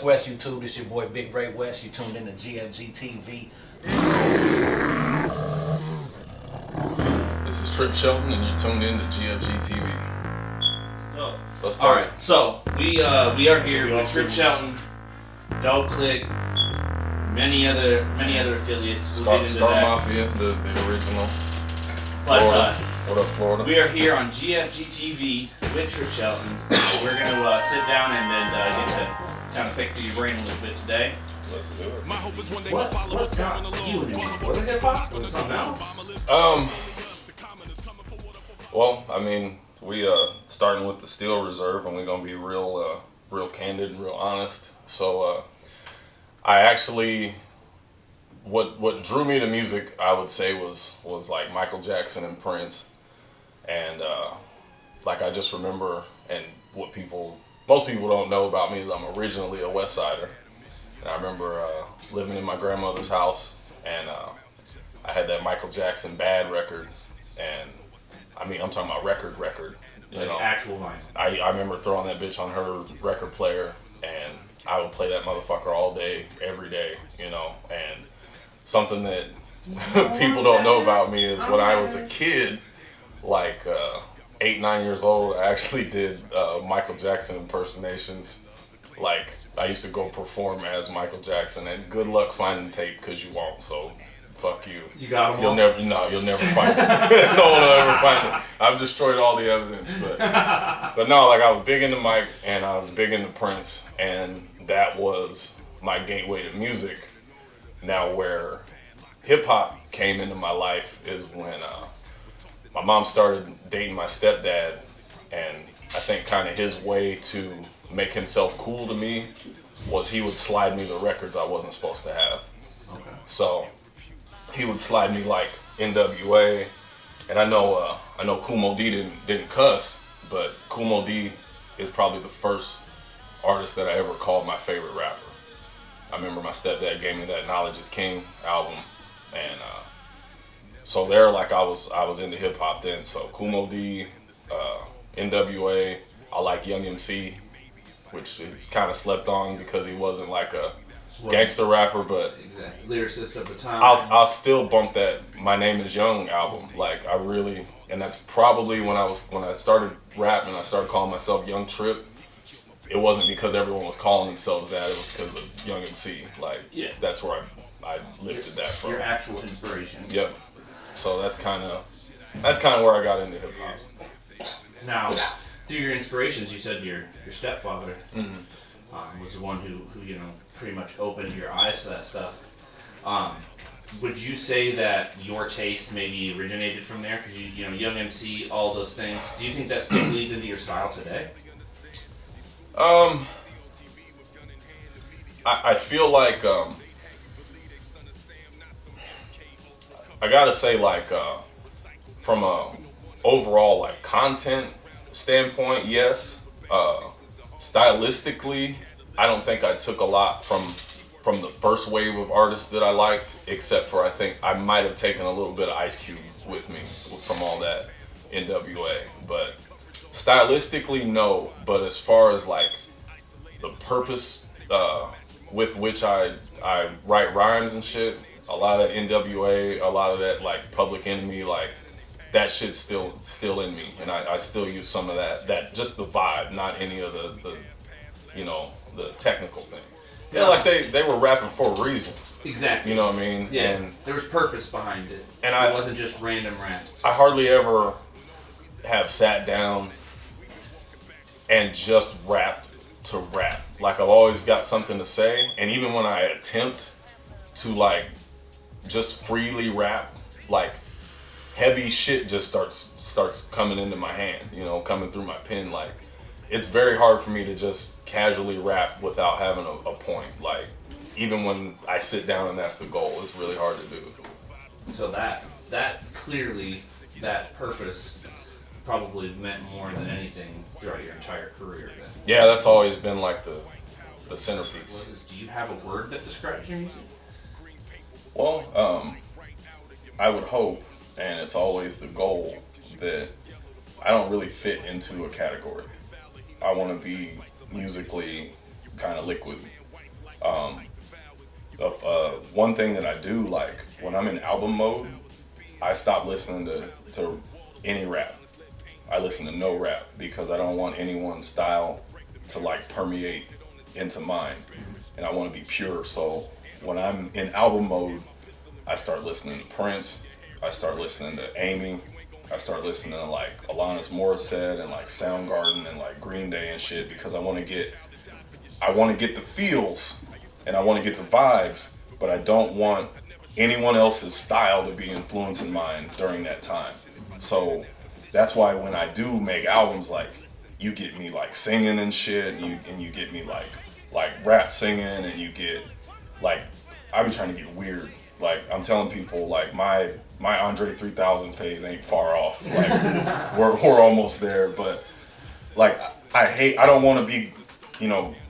West YouTube. This your boy Big Ray West. You tuned in to GFGTV. This is Tripp Shelton, and you're tuned in to GFGTV. Oh. All right, so we are here with Tripp Shelton, Dope Click, many other affiliates. Star Mafia, the original. But what up, Florida? We are here on GFGTV with Tripp Shelton. We're gonna sit down and get to kind of pick through your brain a little bit today. Let's do it. What got you into music? Was it hip hop? Was it something else? Well, I mean, we starting with the Steel Reserve, and we're gonna be real candid and real honest. So, I actually, what drew me to music, I would say was like Michael Jackson and Prince, and like I just remember, and what most people don't know about me is I'm originally a West Sider, and I remember living in my grandmother's house, and I had that Michael Jackson Bad record, and I mean I'm talking about record, you know, actual vinyl. I remember throwing that bitch on her record player, and I would play that motherfucker all day, every day, you know. And something that people don't know about me is when I was a kid, like 8, 9 years old, I actually did Michael Jackson impersonations. Like, I used to go perform as Michael Jackson, and good luck finding tape, because you won't, so fuck you. You got them You'll never find it. No one will ever find it. I've destroyed all the evidence, but no, like I was big into Mike, and I was big into Prince, and that was my gateway to music. Now, where hip hop came into my life is when my mom started dating my stepdad, and I think kind of his way to make himself cool to me was he would slide me the records I wasn't supposed to have. Okay. So he would slide me like NWA, and I know Kumo D didn't cuss, but Kumo D is probably the first artist that I ever called my favorite rapper. I remember my stepdad gave me that Knowledge is King album, and so there, like I was into hip hop then. So Kumo D, NWA, I like Young MC, which is kind of slept on because he wasn't like a gangster rapper, but exactly. Lyricist of the time. I'll still bump that My Name Is Young album. Like I really, and that's probably when I started rapping, I started calling myself Young Tripp. It wasn't because everyone was calling themselves that. It was because of Young MC. Like, yeah, that's where I lifted that from. Your actual inspiration. Yep. So that's kind of where I got into hip hop. Now, through your inspirations, you said your stepfather was the one who pretty much opened your eyes to that stuff. Would you say that your taste maybe originated from there? Because you know, Young MC, all those things. Do you think that still leads into your style today? I feel like I gotta say, like from a overall like content standpoint, yes. Stylistically, I don't think I took a lot from the first wave of artists that I liked, except for I think I might have taken a little bit of Ice Cube with me from all that NWA, but stylistically, no. But as far as like the purpose with which I write rhymes and shit, a lot of that NWA, a lot of that like Public Enemy, like that shit's still in me, and I still use some of that just the vibe, not any of the the technical thing. Yeah, like they were rapping for a reason. Exactly. You know what I mean? Yeah. And there was purpose behind it. And it wasn't just random raps. I hardly ever have sat down and just rapped to rap. Like I've always got something to say, and even when I attempt to like just freely rap, like heavy shit just starts coming into my hand, coming through my pen. Like it's very hard for me to just casually rap without having a point. Like even when I sit down and that's the goal, it's really hard to do. So that clearly, that purpose probably meant more than anything throughout your entire career then. Yeah, that's always been like the centerpiece. Do you have a word that describes your music? Well, I would hope, and it's always the goal, that I don't really fit into a category. I want to be musically kind of liquid. One thing that I do, like when I'm in album mode, I stop listening to any rap. I listen to no rap because I don't want anyone's style to like permeate into mine, and I want to be pure. So when I'm in album mode, I start listening to Prince, I start listening to Amy, I start listening to like Alanis Morissette and like Soundgarden and like Green Day and shit, because I want to get the feels and I want to get the vibes, but I don't want anyone else's style to be influencing mine during that time. So that's why when I do make albums, like you get me like singing and shit, and you get me like rap singing, and you get like, I be trying to get weird. Like I'm telling people, like my Andre 3000 phase ain't far off. Like we're almost there, but like I don't want to be,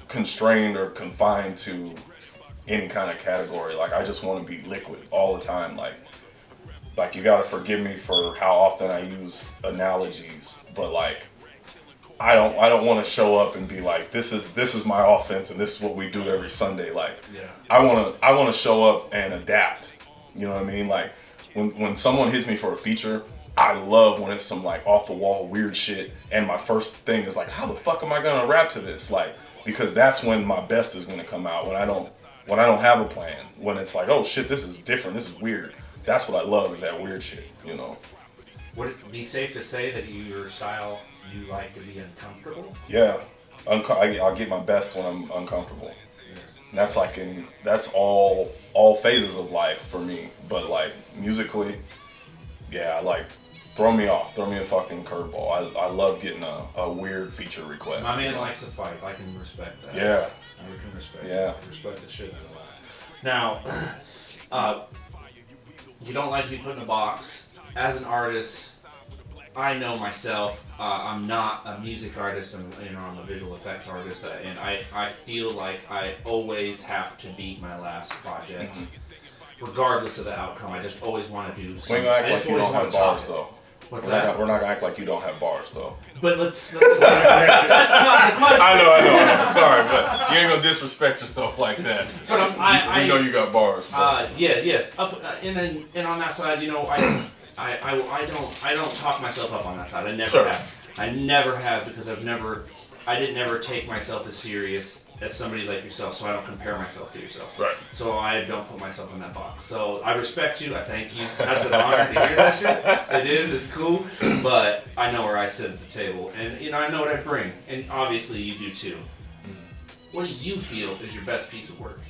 constrained or confined to any kind of category. Like I just want to be liquid all the time. Like you gotta forgive me for how often I use analogies, but like I don't want to show up and be like, this is my offense and this is what we do every Sunday. Like I want to show up and adapt. You know what I mean? Like when someone hits me for a feature, I love when it's some like off the wall weird shit, and my first thing is like, how the fuck am I gonna rap to this? Like, because that's when my best is gonna come out, when I don't have a plan, when it's like, oh shit, this is different, this is weird. That's what I love, is that weird shit, Would it be safe to say that your style, you like to be uncomfortable? Yeah, I'll get my best when I'm uncomfortable. And that's like that's all phases of life for me. But like musically, yeah, like throw me a fucking curveball. I love getting a weird feature request. My man likes a fight. I can respect that. Yeah. I can respect Yeah. that. I respect the shit out of that. Now, you don't like to be put in a box. As an artist, I know myself, I'm not a music artist, I'm a visual effects artist, and I feel like I always have to beat my last project, regardless of the outcome. I just always want to do something. We ain't gonna act like you don't have bars, though. What's that? We're not gonna act like you don't have bars, though. But that's not the question. I know. Sorry, but you ain't gonna disrespect yourself like that. We know you got bars. Yes. And on that side, I don't talk myself up on that side. I never have. I never have, because I didn't ever take myself as serious as somebody like yourself, so I don't compare myself to yourself. Right. So I don't put myself in that box. So I respect you. I thank you. That's an honor to hear that shit. It is. It's cool. But I know where I sit at the table, and I know what I bring, and obviously you do too. What do you feel is your best piece of work?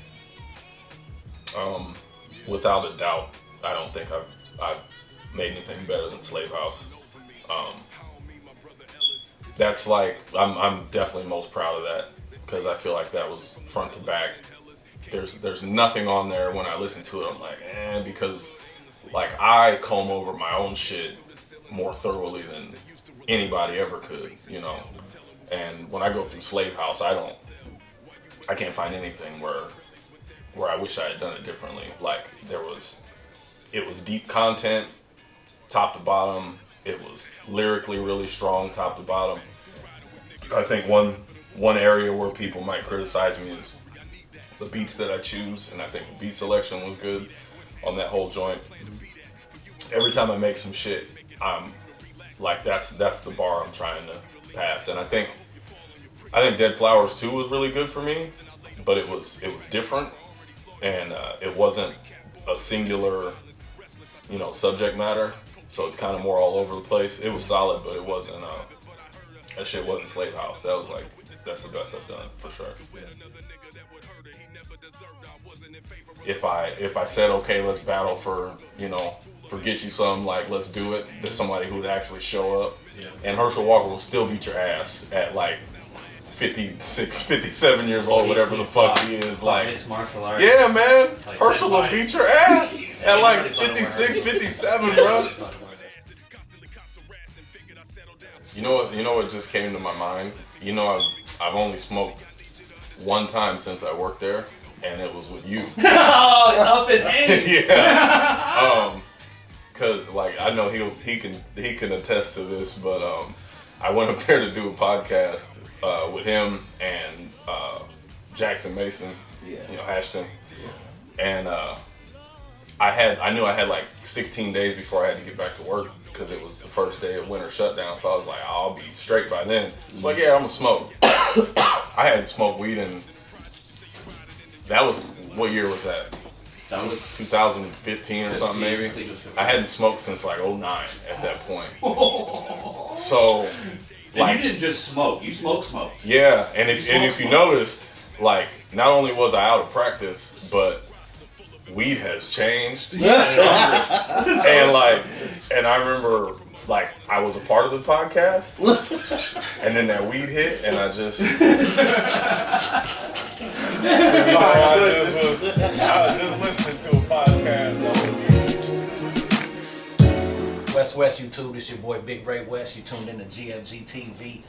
Without a doubt, I don't think I've made anything better than Slave House. That's like, I'm definitely most proud of that, because I feel like that was front to back. There's nothing on there when I listen to it I'm like, because like I comb over my own shit more thoroughly than anybody ever could, And when I go through Slave House, I can't find anything where I wish I had done it differently. Like it was deep content, top to bottom. It was lyrically really strong, top to bottom. I think one area where people might criticize me is the beats that I choose, and I think the beat selection was good on that whole joint. Every time I make some shit, I'm like, that's the bar I'm trying to pass. And I think Dead Flowers 2 was really good for me, but it was different, and it wasn't a singular, subject matter. So it's kind of more all over the place. It was solid, but it wasn't. That shit wasn't Slave House. That was like, that's the best I've done for sure. If I said, okay, let's battle for Get You Some, like let's do it, there's somebody who would actually show up, and Herschel Walker will still beat your ass at like 56, 57 years old, whatever the fuck he is. Like, mixed martial arts. Yeah, man. Like Herschel will beat your ass at like 56, 57, bro. You know what just came to my mind? I've only smoked one time since I worked there, and it was with you. Up and in. Yeah. Cause like I know he can attest to this, but I went up there to do a podcast with him and Jackson Mason, Yeah. Ashton, and I knew I had like 16 days before I had to get back to work because it was the first day of winter shutdown. So I was like, I'll be straight by then. It's like, yeah, I'm gonna smoke. I hadn't smoked weed in, that was, what year was that? That was 2015 or something 15, maybe. I think it was 15. I hadn't smoked since like 09 at that point. So, And like, you didn't just smoke. You smoked. yeah, and if you noticed, like, not only was I out of practice, but weed has changed. And I remember, like, I was a part of the podcast, and then that weed hit, and I just, I was just listening to a podcast. West YouTube, this your boy Big Ray West. You tuned in to GFGTV.